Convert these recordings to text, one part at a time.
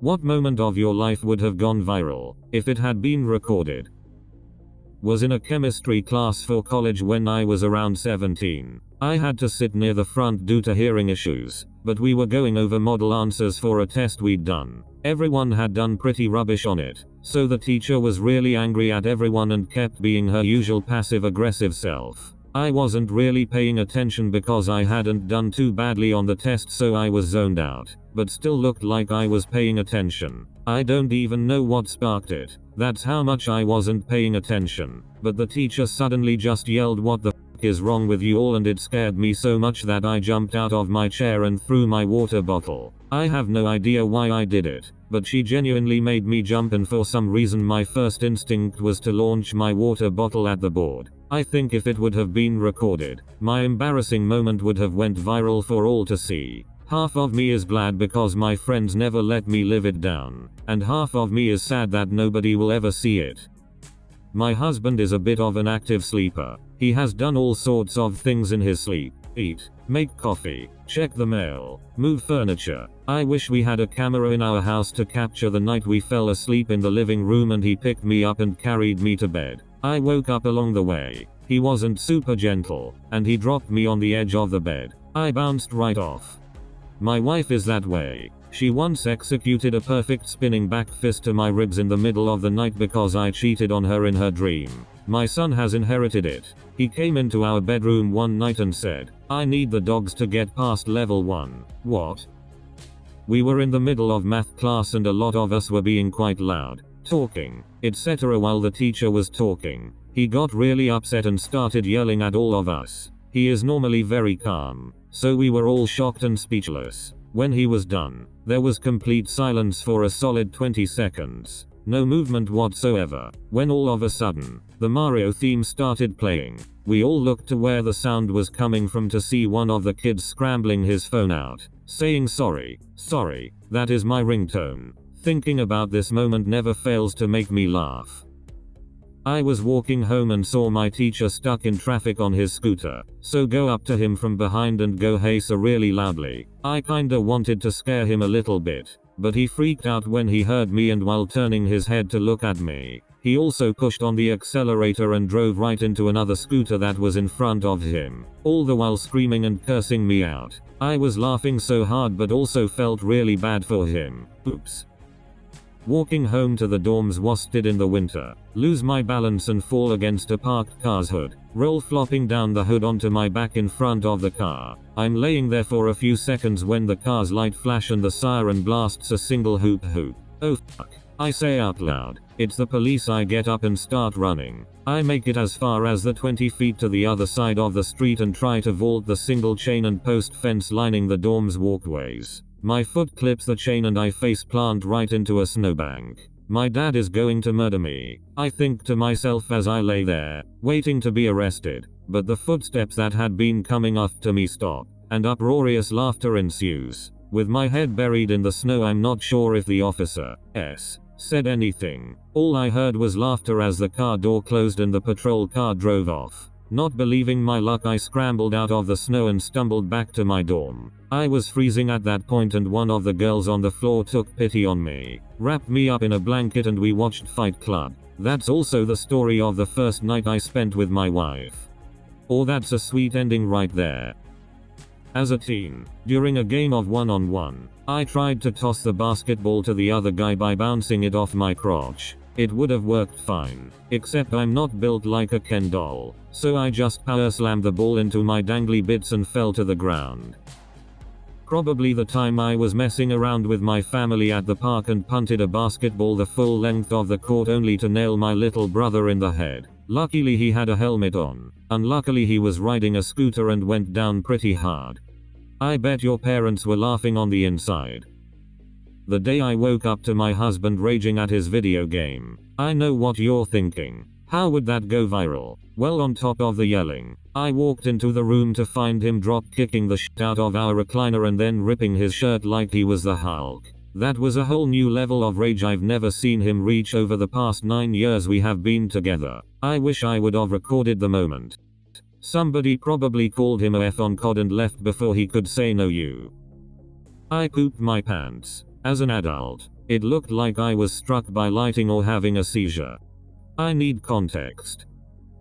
What moment of your life would have gone viral if it had been recorded? Was in a chemistry class for college when I was around 17. I had to sit near the front due to hearing issues, but we were going over model answers for a test we'd done. Everyone had done pretty rubbish on it, so the teacher was really angry at everyone and kept being her usual passive-aggressive self. I wasn't really paying attention because I hadn't done too badly on the test, so I was zoned out, but still looked like I was paying attention. I don't even know what sparked it. That's how much I wasn't paying attention. But the teacher suddenly just yelled, "What the f is wrong with you all?" and it scared me so much that I jumped out of my chair and threw my water bottle. I have no idea why I did it, but she genuinely made me jump, and for some reason my first instinct was to launch my water bottle at the board. I think if it would have been recorded, my embarrassing moment would have went viral for all to see. Half of me is glad because my friends never let me live it down, and half of me is sad that nobody will ever see it. My husband is a bit of an active sleeper. He has done all sorts of things in his sleep: eat, make coffee, check the mail, move furniture. I wish we had a camera in our house to capture the night we fell asleep in the living room and he picked me up and carried me to bed. I woke up along the way. He wasn't super gentle, and he dropped me on the edge of the bed. I bounced right off. My wife is that way. She once executed a perfect spinning back fist to my ribs in the middle of the night because I cheated on her in her dream. My son has inherited it. He came into our bedroom one night and said, "I need the dogs to get past level 1. What? We were in the middle of math class and a lot of us were being quite loud, talking, etc. while the teacher was talking. He got really upset and started yelling at all of us. He is normally very calm, so we were all shocked and speechless. When he was done, there was complete silence for a solid 20 seconds. No movement whatsoever. When all of a sudden, the Mario theme started playing. We all looked to where the sound was coming from to see one of the kids scrambling his phone out, saying, sorry, that is my ringtone." Thinking about this moment never fails to make me laugh. I was walking home and saw my teacher stuck in traffic on his scooter, so go up to him from behind and go "Hey sir" really loudly. I kinda wanted to scare him a little bit, but he freaked out when he heard me, and while turning his head to look at me, he also pushed on the accelerator and drove right into another scooter that was in front of him, all the while screaming and cursing me out. I was laughing so hard but also felt really bad for him. Oops. Walking home to the dorms wasted in the winter, lose my balance and fall against a parked car's hood, roll flopping down the hood onto my back in front of the car. I'm laying there for a few seconds when the car's light flash and the siren blasts a single hoop hoop. Oh fuck. I say out loud, "It's the police." I get up and start running. I make it as far as the 20 feet to the other side of the street and try to vault the single chain and post fence lining the dorm's walkways. My foot clips the chain and I face plant right into a snowbank. My dad is going to murder me, I think to myself as I lay there, waiting to be arrested. But the footsteps that had been coming after me stop, and uproarious laughter ensues. With my head buried in the snow, I'm not sure if the officer said anything. All I heard was laughter as the car door closed and the patrol car drove off. Not believing my luck, I scrambled out of the snow and stumbled back to my dorm. I was freezing at that point and one of the girls on the floor took pity on me, wrapped me up in a blanket and we watched Fight Club. That's also the story of the first night I spent with my wife. Oh, that's a sweet ending right there. As a teen, during a game of one-on-one, I tried to toss the basketball to the other guy by bouncing it off my crotch. It would have worked fine, except I'm not built like a Ken doll, so I just power slammed the ball into my dangly bits and fell to the ground. Probably the time I was messing around with my family at the park and punted a basketball the full length of the court only to nail my little brother in the head. Luckily he had a helmet on. Unluckily he was riding a scooter and went down pretty hard. I bet your parents were laughing on the inside. The day I woke up to my husband raging at his video game. I know what you're thinking. How would that go viral? Well, on top of the yelling, I walked into the room to find him drop kicking the shit out of our recliner and then ripping his shirt like he was the Hulk. That was a whole new level of rage I've never seen him reach over the past 9 years we have been together. I wish I would have recorded the moment. Somebody probably called him a F on COD and left before he could say no. I pooped my pants. As an adult, It looked like I was struck by lightning or having a seizure. I need context.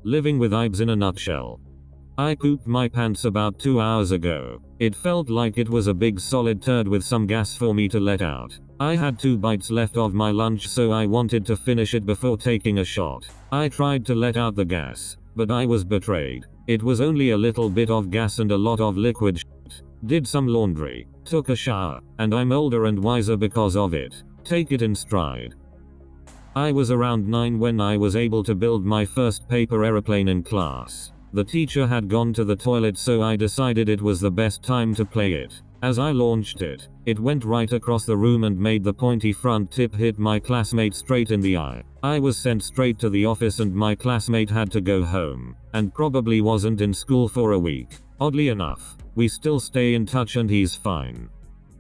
Living with IBS in a nutshell. I pooped my pants about 2 hours ago. It felt like it was a big solid turd with some gas for me to let out. I had 2 bites left of my lunch, so I wanted to finish it before taking a shot. I tried to let out the gas, but I was betrayed. It was only a little bit of gas and a lot of liquid shit. Did some laundry, took a shower, and I'm older and wiser because of it. Take it in stride. I was around 9 when I was able to build my first paper aeroplane in class. The teacher had gone to the toilet, so I decided it was the best time to play it. As I launched it, it went right across the room and made the pointy front tip hit my classmate straight in the eye. I was sent straight to the office and my classmate had to go home, and probably wasn't in school for a week. Oddly enough, we still stay in touch and he's fine.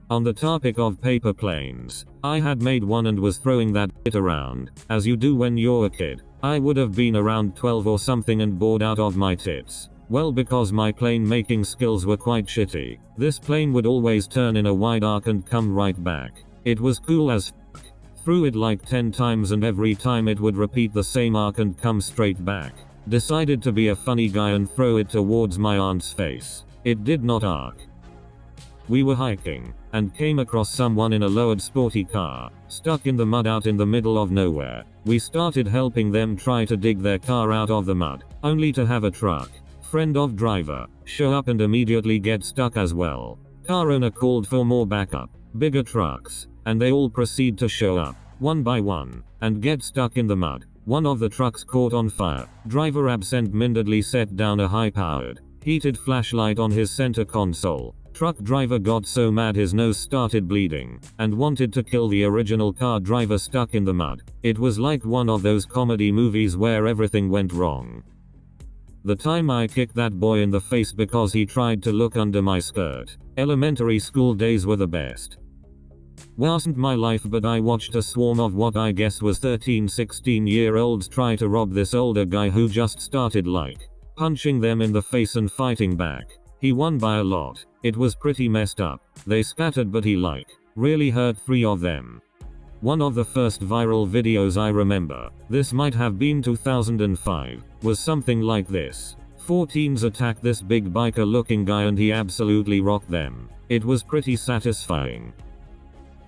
On the topic of paper planes, I had made one and was throwing that bit around, as you do when you're a kid. I would have been around 12 or something and bored out of my tits. Well, because my plane making skills were quite shitty, this plane would always turn in a wide arc and come right back. It was cool as f***. Threw it like 10 times and every time it would repeat the same arc and come straight back. Decided to be a funny guy and throw it towards my aunt's face. It did not arc. We were hiking, and came across someone in a lowered sporty car, stuck in the mud out in the middle of nowhere. We started helping them try to dig their car out of the mud, only to have a truck, friend of driver, show up and immediately get stuck as well. Car owner called for more backup, bigger trucks, and they all proceed to show up, one by one, and get stuck in the mud. One of the trucks caught on fire. Driver absent-mindedly set down a high-powered, heated flashlight on his center console. Truck driver got so mad his nose started bleeding, and wanted to kill the original car driver stuck in the mud. It was like one of those comedy movies where everything went wrong. The time I kicked that boy in the face because he tried to look under my skirt. Elementary school days were the best. Wasn't my life, but I watched a swarm of what I guess was 13-16-year-olds try to rob this older guy who just started like punching them in the face and fighting back. He won by a lot. It was pretty messed up. They scattered, but he really hurt 3 of them. One of the first viral videos I remember, this might have been 2005, was something like this. 4 teens attacked this big biker looking guy and he absolutely rocked them. It was pretty satisfying.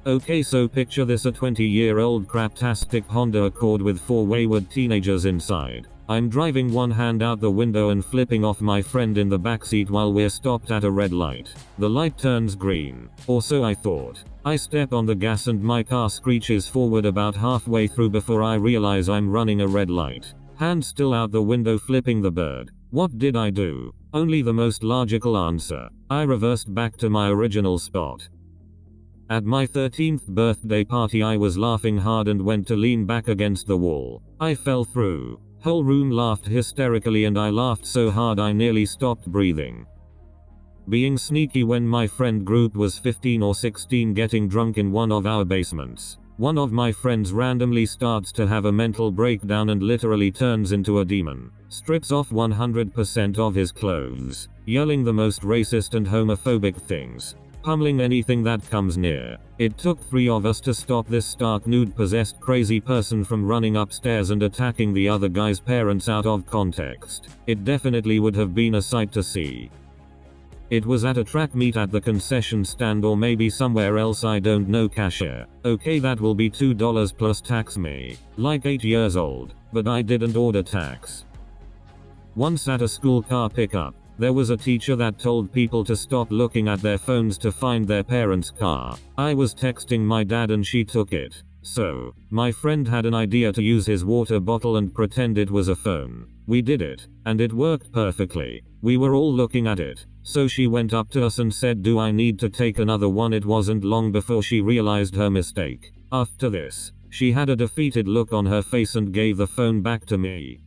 Okay, so picture this: a 20-year-old craptastic Honda Accord with 4 wayward teenagers inside. I'm driving one hand out the window and flipping off my friend in the backseat while we're stopped at a red light. The light turns green, or so I thought. I step on the gas and my car screeches forward about halfway through before I realize I'm running a red light. Hand still out the window flipping the bird. What did I do? Only the most logical answer. I reversed back to my original spot. At my 13th birthday party I was laughing hard and went to lean back against the wall. I fell through. Whole room laughed hysterically and I laughed so hard I nearly stopped breathing. Being sneaky when my friend group was 15 or 16 getting drunk in one of our basements. One of my friends randomly starts to have a mental breakdown and literally turns into a demon. Strips off 100% of his clothes, yelling the most racist and homophobic things. Pummeling anything that comes near. It took 3 of us to stop this stark nude possessed crazy person from running upstairs and attacking the other guy's parents out of context. It definitely would have been a sight to see. It was at a track meet at the concession stand or maybe somewhere else, I don't know. Cashier: okay, that will be $2 plus tax. Me, like 8 years old, but I didn't order tax. Once at a school car pickup, there was a teacher that told people to stop looking at their phones to find their parents' car. I was texting my dad and she took it. So, my friend had an idea to use his water bottle and pretend it was a phone. We did it, and it worked perfectly. We were all looking at it. So she went up to us and said, "Do I need to take another one?" It wasn't long before she realized her mistake. After this, she had a defeated look on her face and gave the phone back to me.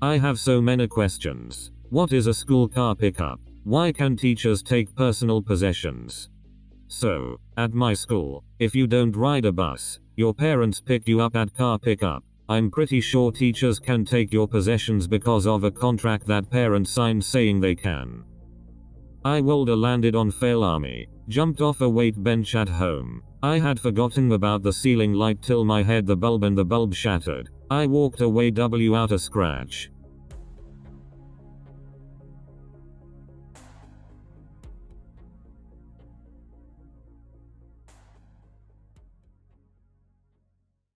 I have so many questions. What is a school car pickup? Why can teachers take personal possessions? So, at my school, if you don't ride a bus, your parents pick you up at car pickup. I'm pretty sure teachers can take your possessions because of a contract that parents signed saying they can. I Walder landed on fail army. Jumped off a weight bench at home. I had forgotten about the ceiling light till my head the bulb and the bulb shattered. I walked away out a scratch.